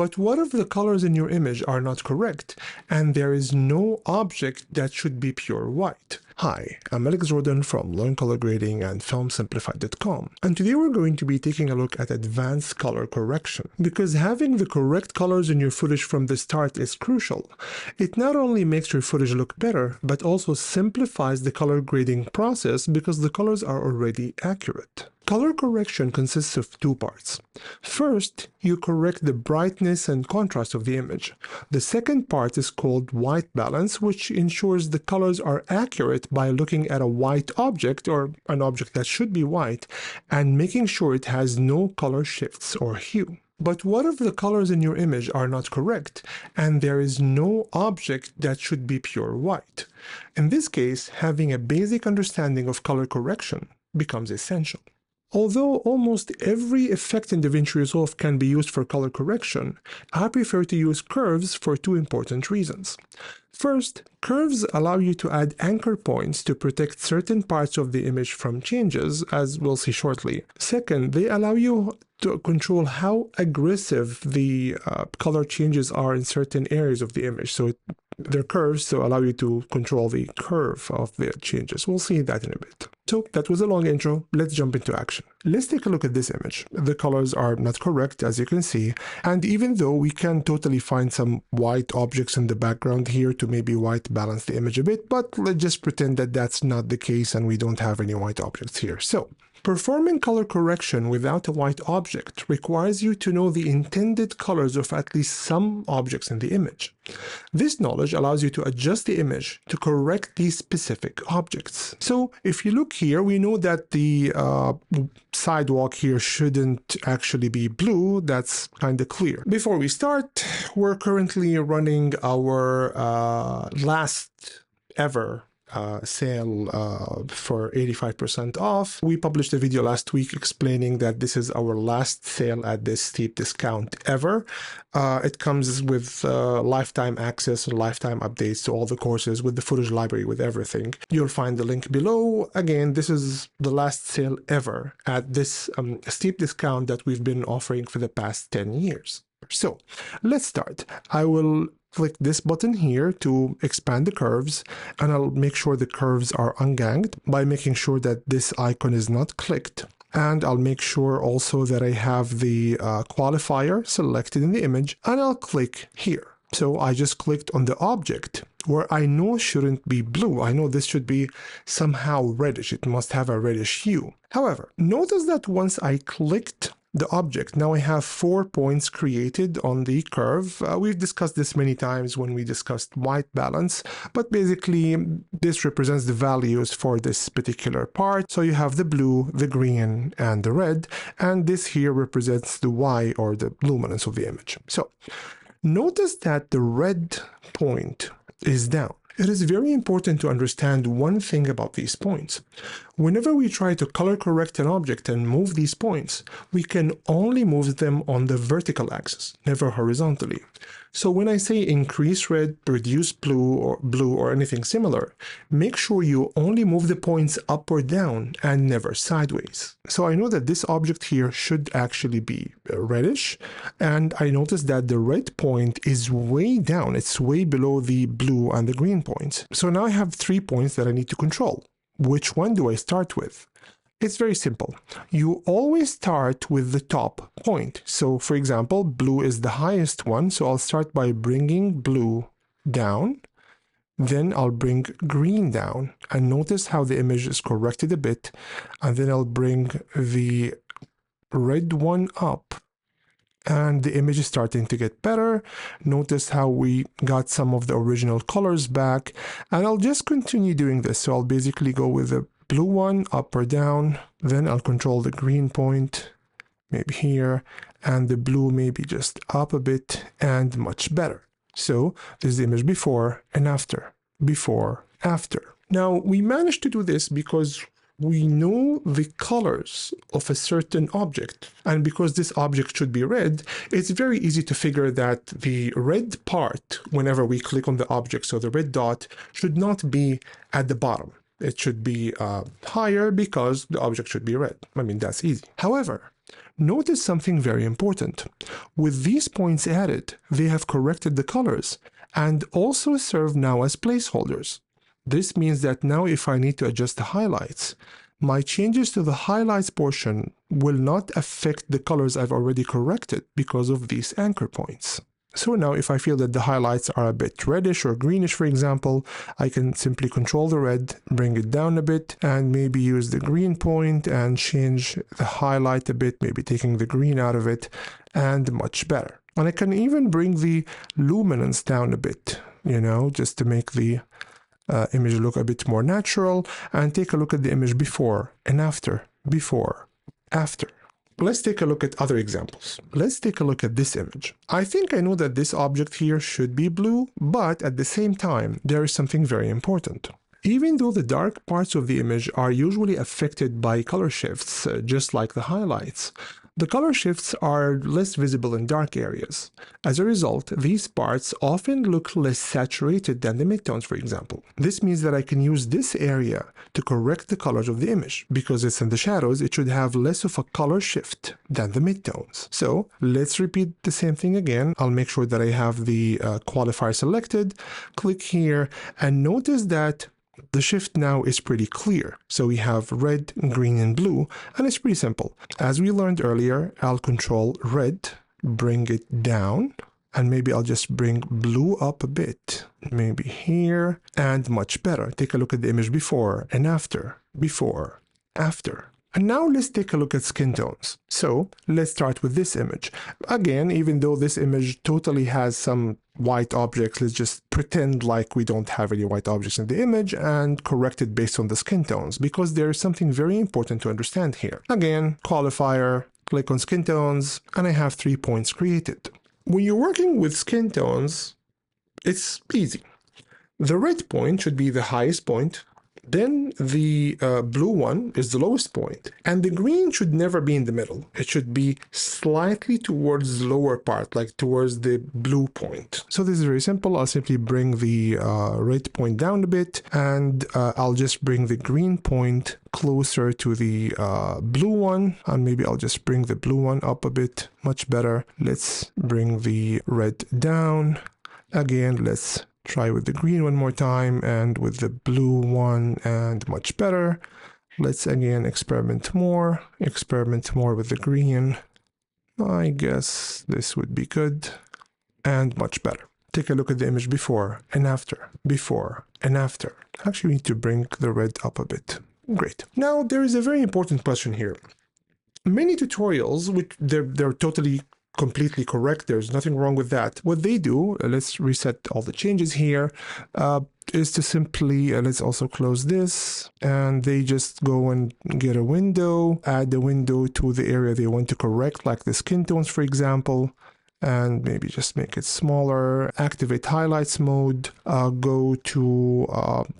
But what if the colors in your image are not correct and there is no object that should be pure white? Hi, I'm Alex Jordan from Learn Color Grading and FilmSimplified.com, and today we're going to be taking a look at advanced color correction. Because having the correct colors in your footage from the start is crucial. It not only makes your footage look better, but also simplifies the color grading process because the colors are already accurate. Color correction consists of two parts. First, you correct the brightness and contrast of the image. The second part is called white balance, which ensures the colors are accurate by looking at a white object, or an object that should be white, and making sure it has no color shifts or hue. But what if the colors in your image are not correct and there is no object that should be pure white? In this case, having a basic understanding of color correction becomes essential. Although almost every effect in DaVinci Resolve can be used for color correction, I prefer to use curves for two important reasons. First, curves allow you to add anchor points to protect certain parts of the image from changes, as we'll see shortly. Second, they allow you to control how aggressive the color changes are in certain areas of the image. So they're curves to allow you to control the curve of the changes. We'll see that in a bit. So that was a long intro. Let's jump into action. Let's take a look at this image. The colors are not correct, as you can see. And even though we can totally find some white objects in the background here to maybe white balance the image a bit, but let's just pretend that that's not the case and we don't have any white objects here. So performing color correction without a white object requires you to know the intended colors of at least some objects in the image. This knowledge allows you to adjust the image to correct these specific objects. So if you look here, we know that the sidewalk here shouldn't actually be blue. That's kind of clear. Before we start, we're currently running our last ever sale for 85% off. We published a video last week explaining that this is our last sale at this steep discount ever. It comes with lifetime access and lifetime updates to all the courses, with the footage library, with everything. You'll find the link below. Again, this is the last sale ever at this steep discount that we've been offering for the past 10 years. So let's start. I will click this button here to expand the curves, and I'll make sure the curves are unganged by making sure that this icon is not clicked. And I'll make sure also that I have the qualifier selected in the image, and I'll click here. So I just clicked on the object where I know shouldn't be blue. I know this should be somehow reddish. It must have a reddish hue. However, notice that once I clicked the object, now I have 4 points created on the curve. We've discussed this many times when we discussed white balance, but basically this represents the values for this particular part. So you have the blue, the green, and the red, and this here represents the Y, or the luminance of the image. So notice that the red point is down. It is very important to understand one thing about these points. Whenever we try to color correct an object and move these points, we can only move them on the vertical axis, never horizontally. So when I say increase red, reduce blue, or anything similar, make sure you only move the points up or down and never sideways. So I know that this object here should actually be reddish, and I notice that the red point is way down. It's way below the blue and the green points. So now I have 3 points that I need to control. Which one do I start with? It's very simple. You always start with the top point. So for example, blue is the highest one. So I'll start by bringing blue down. Then I'll bring green down. And notice how the image is corrected a bit. And then I'll bring the red one up. And the image is starting to get better. Notice how we got some of the original colors back. And I'll just continue doing this. So I'll basically go with the blue one up or down. Then I'll control the green point, maybe here, and the blue maybe just up a bit, and much better. So this is the image before and after, before, after. Now we managed to do this because we know the colors of a certain object, and because this object should be red, it's very easy to figure that the red part, whenever we click on the object, so the red dot, should not be at the bottom. It should be higher because the object should be red. I mean, that's easy. However, Notice something very important. With these points added, they have corrected the colors and also serve now as placeholders. This means that now if I need to adjust the highlights, my changes to the highlights portion will not affect the colors I've already corrected because of these anchor points. So now if I feel that the highlights are a bit reddish or greenish, for example, I can simply control the red, bring it down a bit, and maybe use the green point and change the highlight a bit, maybe taking the green out of it, and much better. And I can even bring the luminance down a bit, just to make the image look a bit more natural, and take a look at the image before and after, before, after. Let's take a look at other examples. Let's take a look at this image. I think I know that this object here should be blue, but at the same time, there is something very important. Even though the dark parts of the image are usually affected by color shifts, just like the highlights, the color shifts are less visible in dark areas. As a result, these parts often look less saturated than the midtones, for example. This means that I can use this area to correct the colors of the image. Because it's in the shadows, it should have less of a color shift than the midtones. So let's repeat the same thing again. I'll make sure that I have the qualifier selected, click here, and notice that the shift now is pretty clear. So we have red, green, and blue, and it's pretty simple. As we learned earlier, I'll control red, bring it down, and maybe I'll just bring blue up a bit. Maybe here, and much better. Take a look at the image before and after, before, after. And now let's take a look at skin tones. So let's start with this image. Again, even though this image totally has some white objects, let's just pretend like we don't have any white objects in the image and correct it based on the skin tones, because there is something very important to understand here. Again, qualifier, click on skin tones, and I have 3 points created. When you're working with skin tones, it's easy. The red point should be the highest point. Then the blue one is the lowest point, and the green should never be in the middle. It should be slightly towards the lower part, like towards the blue point. So this is very simple. I'll simply bring the red point down a bit, and I'll just bring the green point closer to the blue one, and maybe I'll just bring the blue one up a bit, much better. Let's bring the red down. Again, let's try with the green one more time, and with the blue one, and much better. Let's again experiment more with the green. I guess this would be good, and much better. Take a look at the image before and after, before and after. Actually, we need to bring the red up a bit. Great. Now, there is a very important question here. Many tutorials, which they're totally completely correct, there's nothing wrong with that. What they do, let's reset all the changes here, is to simply, let's also close this, and they just go and get a window, add the window to the area they want to correct, like the skin tones, for example, and maybe just make it smaller, activate highlights mode, go to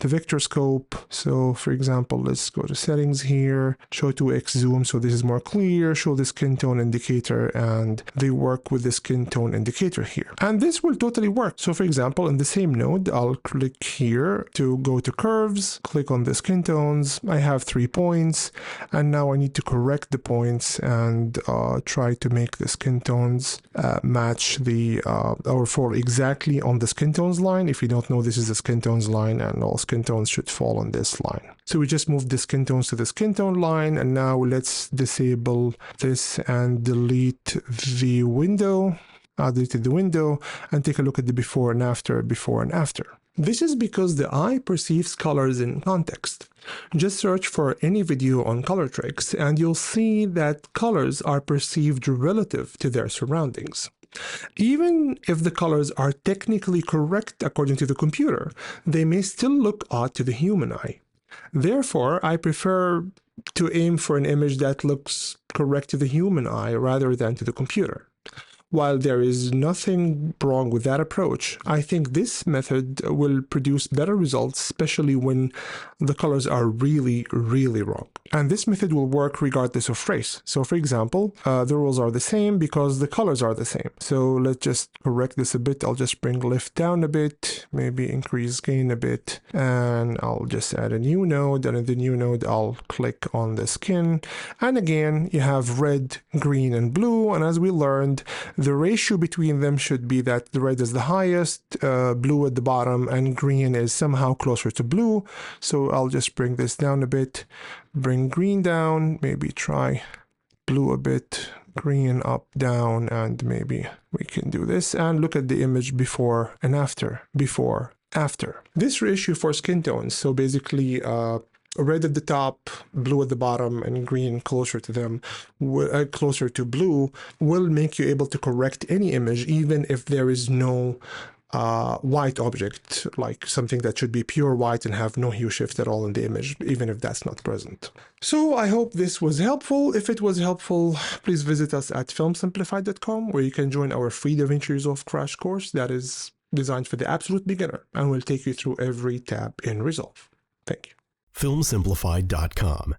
the vector scope. So for example, let's go to settings here, show 2x zoom, so this is more clear, show the skin tone indicator, and they work with the skin tone indicator here. And this will totally work. So for example, in the same node, I'll click here to go to curves, click on the skin tones. I have 3 points, and now I need to correct the points and try to make the skin tones match the or fall exactly on the skin tones line. If you don't know, this is the skin tones line, and all skin tones should fall on this line. So we just moved the skin tones to the skin tone line, and now let's disable this and delete the window. I deleted the window, and take a look at the before and after, before and after. This is because the eye perceives colors in context. Just search for any video on color tricks, and you'll see that colors are perceived relative to their surroundings. Even if the colors are technically correct according to the computer, they may still look odd to the human eye. Therefore, I prefer to aim for an image that looks correct to the human eye rather than to the computer. While there is nothing wrong with that approach, I think this method will produce better results, especially when the colors are really, really wrong. And this method will work regardless of race. So for example, the rules are the same because the colors are the same. So let's just correct this a bit. I'll just bring lift down a bit, maybe increase gain a bit, and I'll just add a new node. And in the new node, I'll click on the skin. And again, you have red, green, and blue. And as we learned, the ratio between them should be that the red is the highest, blue at the bottom, and green is somehow closer to blue. So I'll just bring this down a bit, bring green down, maybe try blue a bit, green up, down, and maybe we can do this. And look at the image before and after, before, after. This ratio for skin tones, so basically red at the top, blue at the bottom, and green closer to them, closer to blue, will make you able to correct any image, even if there is no white object, like something that should be pure white and have no hue shift at all in the image, even if that's not present. So I hope this was helpful. If it was helpful, please visit us at filmsimplified.com, where you can join our free DaVinci Resolve crash course that is designed for the absolute beginner and will take you through every tab in Resolve. Thank you. filmsimplified.com